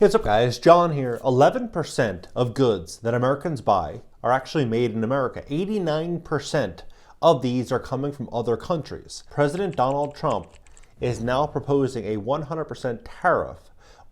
What's up guys, John here. 11% of goods that Americans buy are actually made in America. 89% of these are coming from other countries. President Donald Trump is now proposing a 100% tariff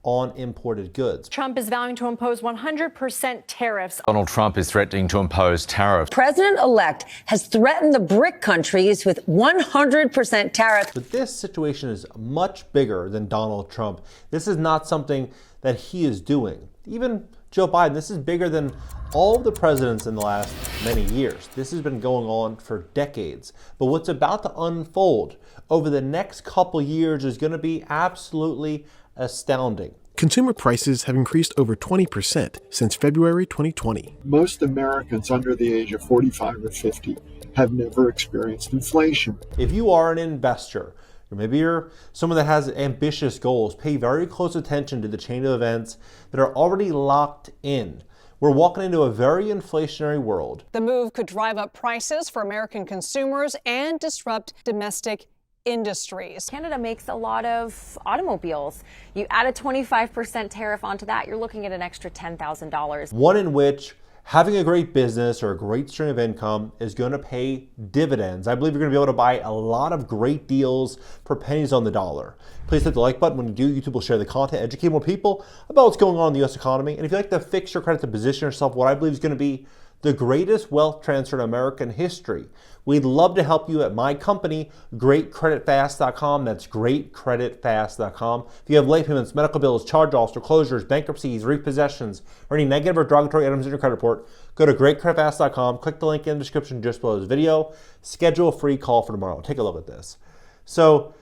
on imported goods. Trump is vowing to impose 100% tariffs. Donald Trump is threatening to impose tariffs. President-elect has threatened the BRIC countries with 100% tariffs. But this situation is much bigger than Donald Trump. This is not something that he is doing. Even Joe Biden, this is bigger than all the presidents in the last many years. This has been going on for decades. But what's about to unfold over the next couple years is going to be absolutely astounding. Consumer prices have increased over 20% since February 2020. Most Americans under the age of 45 or 50 have never experienced inflation. If you are an investor, or maybe you're someone that has ambitious goals, pay very close attention to the chain of events that are already locked in. We're walking into a very inflationary world. The move could drive up prices for American consumers and disrupt domestic industries. Canada makes a lot of automobiles. You add a 25% tariff onto that, you're looking at an extra $10,000. One in which having a great business or a great stream of income is going to pay dividends. I believe you're going to be able to buy a lot of great deals for pennies on the dollar. Please hit the like button. When you do, YouTube will share the content, educate more people about what's going on in the U.S. economy. And if you'd like to fix your credit to position yourself, what I believe is going to be the greatest wealth transfer in American history, we'd love to help you at my company, GreatCreditFast.com. That's GreatCreditFast.com. If you have late payments, medical bills, charge-offs, foreclosures, bankruptcies, repossessions, or any negative or derogatory items in your credit report, go to GreatCreditFast.com. Click the link in the description just below this video. Schedule a free call for tomorrow. Take a look at this. So,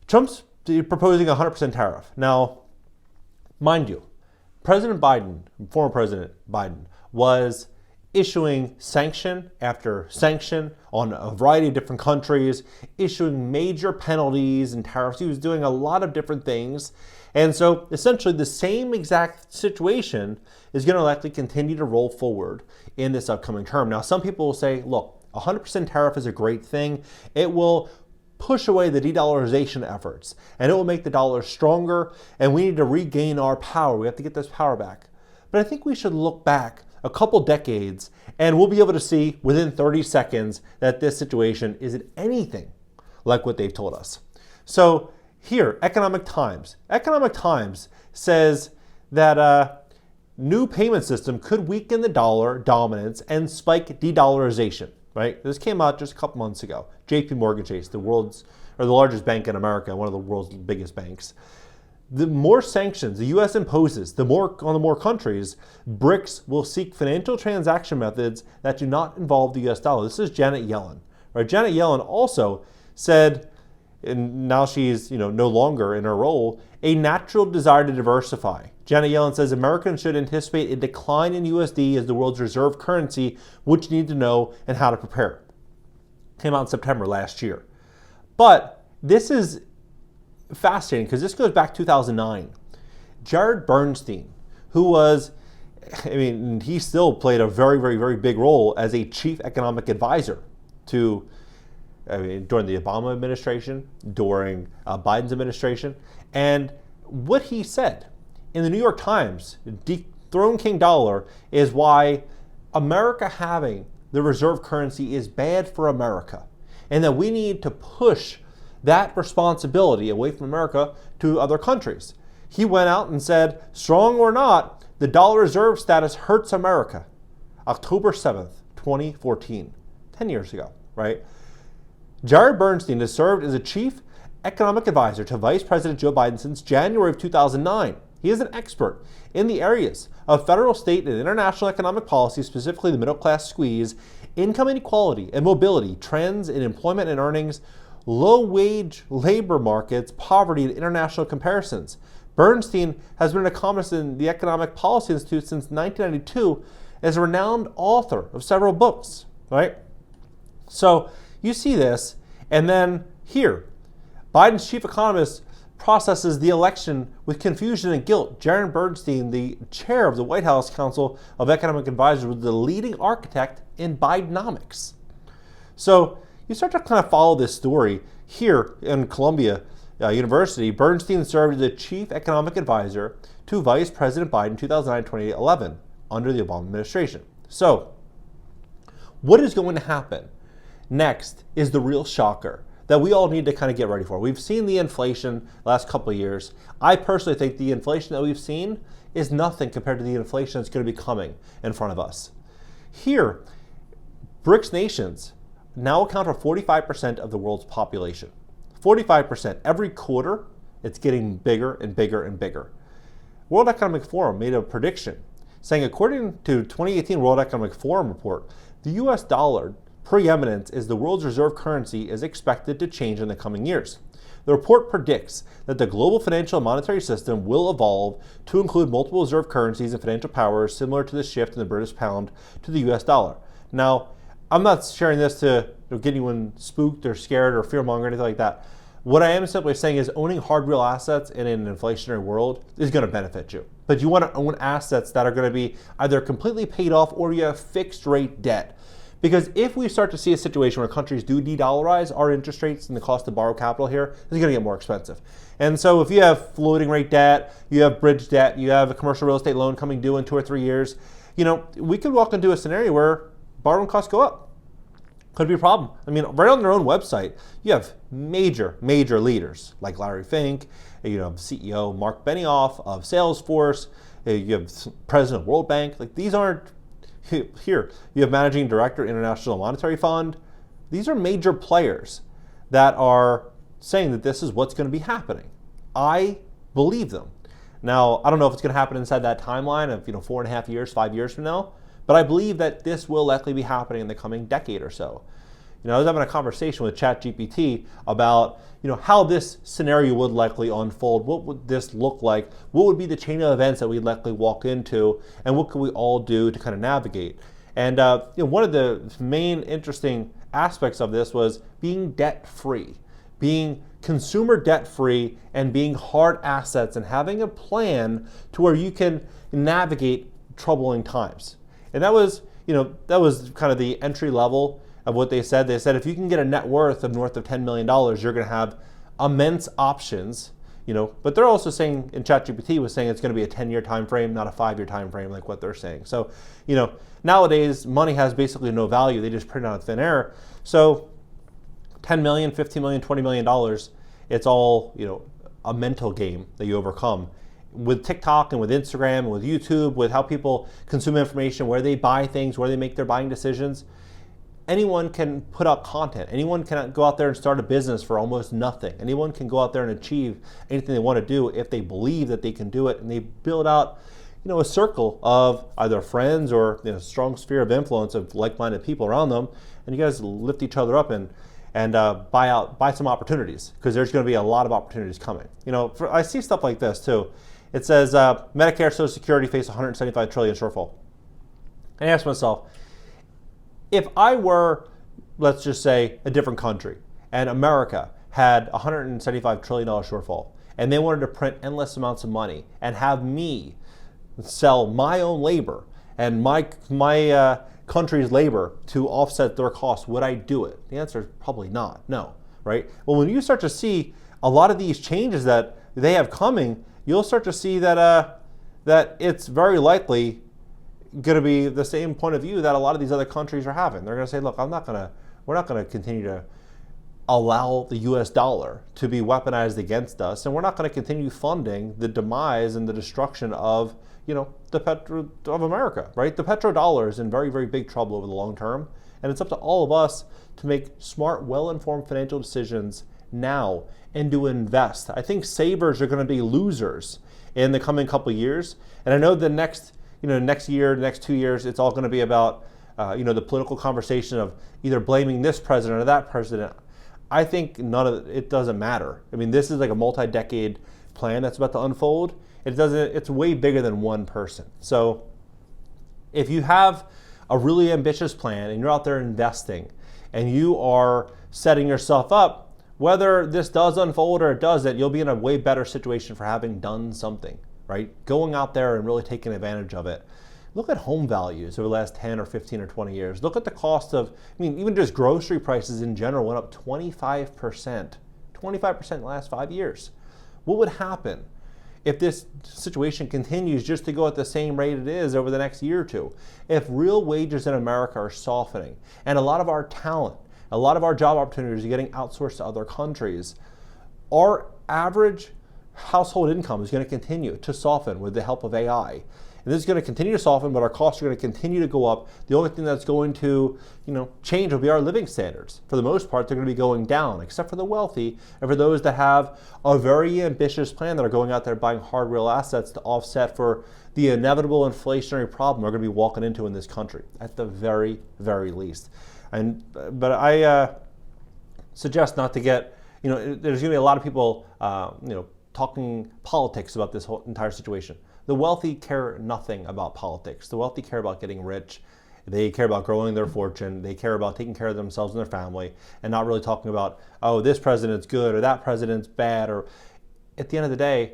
Trump's proposing a 100% tariff. Now, mind you, President Biden, former President Biden, was issuing sanction after sanction on a variety of different countries, issuing major penalties and tariffs. He was doing a lot of different things. And so essentially the same exact situation is going to likely continue to roll forward in this upcoming term. Now, some people will say, look, 100% tariff is a great thing. It will push away the de-dollarization efforts and it will make the dollar stronger, and we need to regain our power. We have to get this power back. But I think we should look back a couple decades and we'll be able to see within 30 seconds that this situation isn't anything like what they've told us. So here, Economic Times. Economic Times says that new payment system could weaken the dollar dominance and spike de-dollarization, right? This came out just a couple months ago. JP Morgan Chase, the largest bank in America, one of the world's biggest banks. The more sanctions the U.S. imposes, on the more countries, BRICS will seek financial transaction methods that do not involve the U.S. dollar. This is Janet Yellen. Right? Janet Yellen also said, and now she's no longer in her role, a natural desire to diversify. Janet Yellen says Americans should anticipate a decline in USD as the world's reserve currency, which you need to know and how to prepare. Came out in September last year. But this is fascinating because this goes back to 2009. Jared Bernstein, who was, he still played a very, very, very big role as a chief economic advisor to, during the Obama administration, during Biden's administration. And what he said in the New York Times, dethrone King Dollar, is why America having the reserve currency is bad for America, and that we need to push that responsibility away from America to other countries. He went out and said, strong or not, the dollar reserve status hurts America. October 7th, 2014, 10 years ago, right? Jared Bernstein has served as a chief economic advisor to Vice President Joe Biden since January of 2009. He is an expert in the areas of federal, state, and international economic policy, specifically the middle class squeeze, income inequality and mobility, trends in employment and earnings, low-wage labor markets, poverty, and international comparisons. Bernstein has been an economist in the Economic Policy Institute since 1992 as a renowned author of several books, right? So you see this, and then here, Biden's chief economist processes the election with confusion and guilt. Jared Bernstein, the chair of the White House Council of Economic Advisors, was the leading architect in Bidenomics. So you start to kind of follow this story here in Columbia University. Bernstein served as the chief economic advisor to Vice President Biden in 2009-2011 under the Obama administration. So, what is going to happen next is the real shocker that we all need to kind of get ready for. We've seen the inflation the last couple of years. I personally think the inflation that we've seen is nothing compared to the inflation that's going to be coming in front of us. Here, BRICS nations now account for 45% of the world's population. 45%. Every quarter, it's getting bigger and bigger and bigger. World Economic Forum made a prediction saying, according to 2018 World Economic Forum report, the US dollar preeminence as the world's reserve currency is expected to change in the coming years. The report predicts that the global financial and monetary system will evolve to include multiple reserve currencies and financial powers similar to the shift in the British pound to the US dollar. Now, I'm not sharing this to get anyone spooked or scared or fearmonger or anything like that. What I am simply saying is owning hard real assets in an inflationary world is going to benefit you. But you want to own assets that are going to be either completely paid off or you have fixed rate debt. Because if we start to see a situation where countries do de-dollarize, our interest rates and the cost to borrow capital here is going to get more expensive. And so if you have floating rate debt, you have bridge debt, you have a commercial real estate loan coming due in 2 or 3 years, we could walk into a scenario where borrowing costs go up. Could be a problem. I mean, right on their own website, you have major leaders like Larry Fink, CEO Mark Benioff of Salesforce, you have President of World Bank. Like, these aren't here. You have Managing Director, International Monetary Fund. These are major players that are saying that this is what's going to be happening. I believe them. Now, I don't know if it's going to happen inside that timeline of 4.5 years, 5 years from now, but I believe that this will likely be happening in the coming decade or so. I was having a conversation with ChatGPT about how this scenario would likely unfold. What would this look like? What would be the chain of events that we'd likely walk into? And what could we all do to kind of navigate? And one of the main interesting aspects of this was being debt-free, being consumer debt-free and being hard assets and having a plan to where you can navigate troubling times. And that was kind of the entry level of what they said. They said if you can get a net worth of north of $10 million, you're going to have immense options. But they're also saying, in ChatGPT was saying it's going to be a 10-year time frame, not a 5-year time frame like what they're saying. So, nowadays money has basically no value. They just print it out of thin air. So, $10 million, $15 million, $20 million, it's all a mental game that you overcome. With TikTok and with Instagram and with YouTube, with how people consume information, where they buy things, where they make their buying decisions, anyone can put out content. Anyone can go out there and start a business for almost nothing. Anyone can go out there and achieve anything they want to do if they believe that they can do it, and they build out a circle of either friends or a strong sphere of influence of like-minded people around them, and you guys lift each other up and buy some opportunities, because there's going to be a lot of opportunities coming. I see stuff like this too. It says Medicare, Social Security face $175 trillion shortfall. And I ask myself, if I were, let's just say, a different country, and America had a $175 trillion shortfall, and they wanted to print endless amounts of money and have me sell my own labor and my country's labor to offset their costs, would I do it? The answer is probably not. No, right? Well, when you start to see a lot of these changes that they have coming, you'll start to see that it's very likely going to be the same point of view that a lot of these other countries are having. They're going to say, look, we're not going to continue to allow the US dollar to be weaponized against us, and we're not going to continue funding the demise and the destruction of of America, right? The petrodollar is in very, very big trouble over the long term, and it's up to all of us to make smart, well-informed financial decisions now and to invest. I think savers are going to be losers in the coming couple of years, and I know the next year, the next 2 years, it's all going to be about the political conversation of either blaming this president or that president. I think none of it doesn't matter. I mean, this is like a multi-decade plan that's about to unfold. It's way bigger than one person. So if you have a really ambitious plan and you're out there investing and you are setting yourself up, whether this does unfold or it doesn't, you'll be in a way better situation for having done something, right? Going out there and really taking advantage of it. Look at home values over the last 10 or 15 or 20 years. Look at the cost of, even just grocery prices in general went up 25% in the last 5 years. What would happen if this situation continues just to go at the same rate it is over the next year or two. If real wages in America are softening and a lot of our talent, a lot of our job opportunities are getting outsourced to other countries, our average household income is going to continue to soften with the help of AI. And this is going to continue to soften, but our costs are going to continue to go up. The only thing that's going to, change will be our living standards. For the most part, they're going to be going down, except for the wealthy and for those that have a very ambitious plan that are going out there buying hard real assets to offset for the inevitable inflationary problem we're going to be walking into in this country, at the very, very least. But I suggest not to get, there's going to be a lot of people, talking politics about this whole entire situation. The wealthy care nothing about politics. The wealthy care about getting rich. They care about growing their fortune. They care about taking care of themselves and their family and not really talking about, oh, this president's good or that president's bad. Or at the end of the day,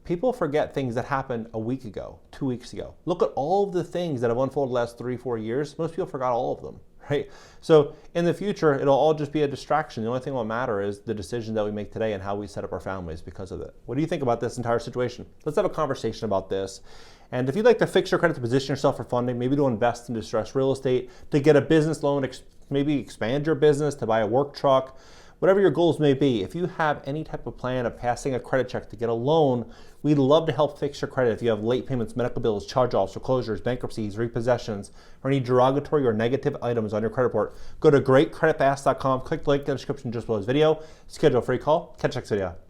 people forget things that happened a week ago, 2 weeks ago. Look at all of the things that have unfolded the last 3-4 years. Most people forgot all of them, right? So in the future, it'll all just be a distraction. The only thing that will matter is the decisions that we make today and how we set up our families because of it. What do you think about this entire situation? Let's have a conversation about this. And if you'd like to fix your credit to position yourself for funding, maybe to invest in distressed real estate, to get a business loan, maybe expand your business, to buy a work truck, whatever your goals may be, if you have any type of plan of passing a credit check to get a loan, we'd love to help fix your credit. If you have late payments, medical bills, charge-offs, foreclosures, bankruptcies, repossessions, or any derogatory or negative items on your credit report, go to greatcreditfast.com, click the link in the description just below this video, schedule a free call, catch you next video.